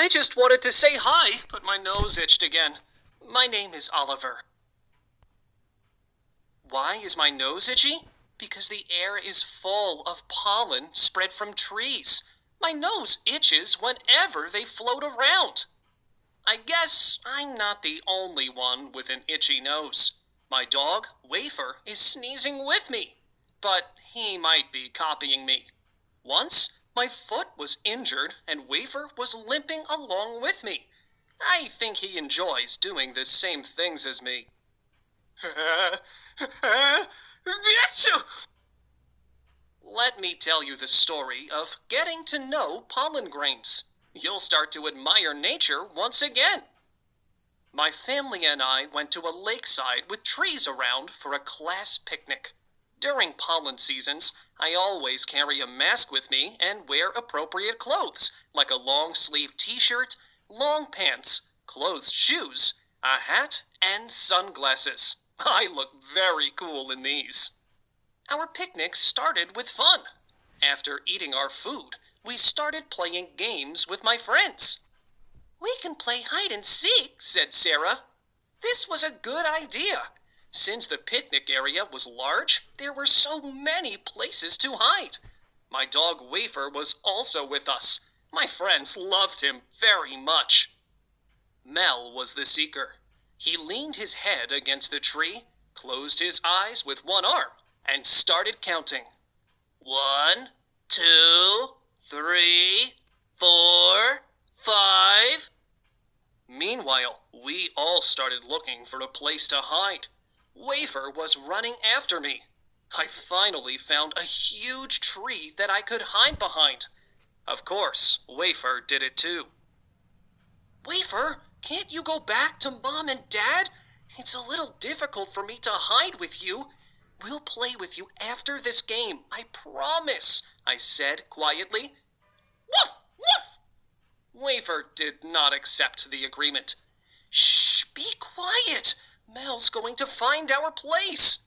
I just wanted to say hi, but my nose itched again. My name is Oliver. Why is my nose itchy? Because the air is full of pollen spread from trees. My nose itches whenever they float around. I guess I'm not the only one with an itchy nose. My dog, Wafer, is sneezing with me, but he might be copying me. Once, my foot was injured and Wafer was limping along with me. I think he enjoys doing the same things as me. Let me tell you the story of getting to know pollen grains. You'll start to admire nature once again. My family and I went to a lakeside with trees around for a class picnic. During pollen seasons, I always carry a mask with me and wear appropriate clothes, like a long-sleeve t-shirt, long pants, closed shoes, a hat, and sunglasses. I look very cool in these. Our picnic started with fun. After eating our food, we started playing games with my friends. "We can play hide and seek," said Sarah. This was a good idea. Since the picnic area was large, there were so many places to hide. My dog Wafer was also with us. My friends loved him very much. Mel was the seeker. He leaned his head against the tree, closed his eyes with one arm, and started counting. 1, 2, 3, 4, 5. Meanwhile, we all started looking for a place to hide. Wafer was running after me. I finally found a huge tree that I could hide behind. Of course, Wafer did it too. "Wafer, can't you go back to Mom and Dad? It's a little difficult for me to hide with you. We'll play with you after this game, I promise," I said quietly. "Woof! Woof!" Wafer did not accept the agreement. "Shh! Be quiet! Mel's going to find our place."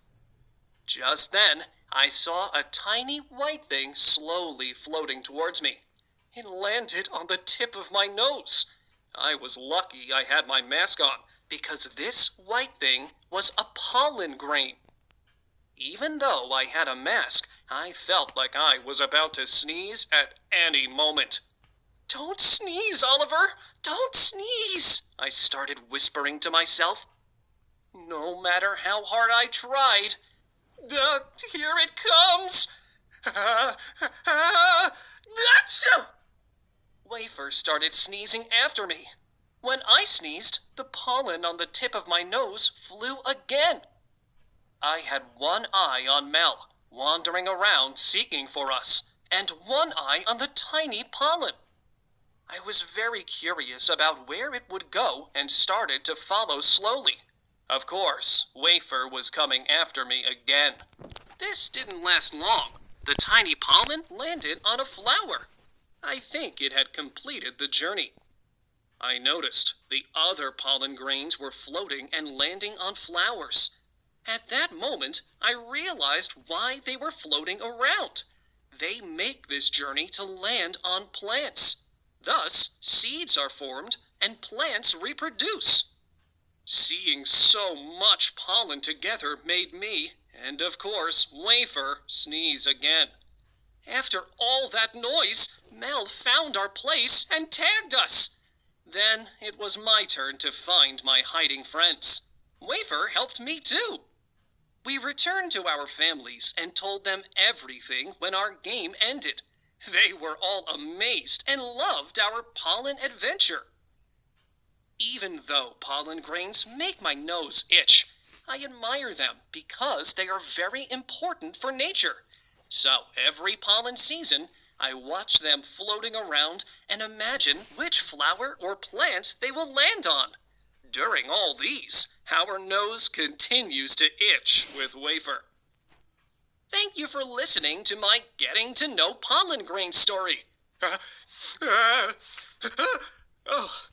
Just then, I saw a tiny white thing slowly floating towards me. It landed on the tip of my nose. I was lucky I had my mask on, because this white thing was a pollen grain. Even though I had a mask, I felt like I was about to sneeze at any moment. "Don't sneeze, Oliver! Don't sneeze!" I started whispering to myself. No matter how hard I tried, here it comes! Achoo! Wafer started sneezing after me. When I sneezed, the pollen on the tip of my nose flew again. I had one eye on Mel, wandering around seeking for us, and one eye on the tiny pollen. I was very curious about where it would go and started to follow slowly. Of course, Wafer was coming after me again. This didn't last long. The tiny pollen landed on a flower. I think it had completed the journey. I noticed the other pollen grains were floating and landing on flowers. At that moment, I realized why they were floating around. They make this journey to land on plants. Thus, seeds are formed and plants reproduce. Seeing so much pollen together made me, and of course, Wafer, sneeze again. After all that noise, Mel found our place and tagged us. Then it was my turn to find my hiding friends. Wafer helped me too. We returned to our families and told them everything when our game ended. They were all amazed and loved our pollen adventure. Even though pollen grains make my nose itch, I admire them because they are very important for nature. So every pollen season, I watch them floating around and imagine which flower or plant they will land on. During all these, our nose continues to itch with Wafer. Thank you for listening to my Getting to Know Pollen Grain story. Oh.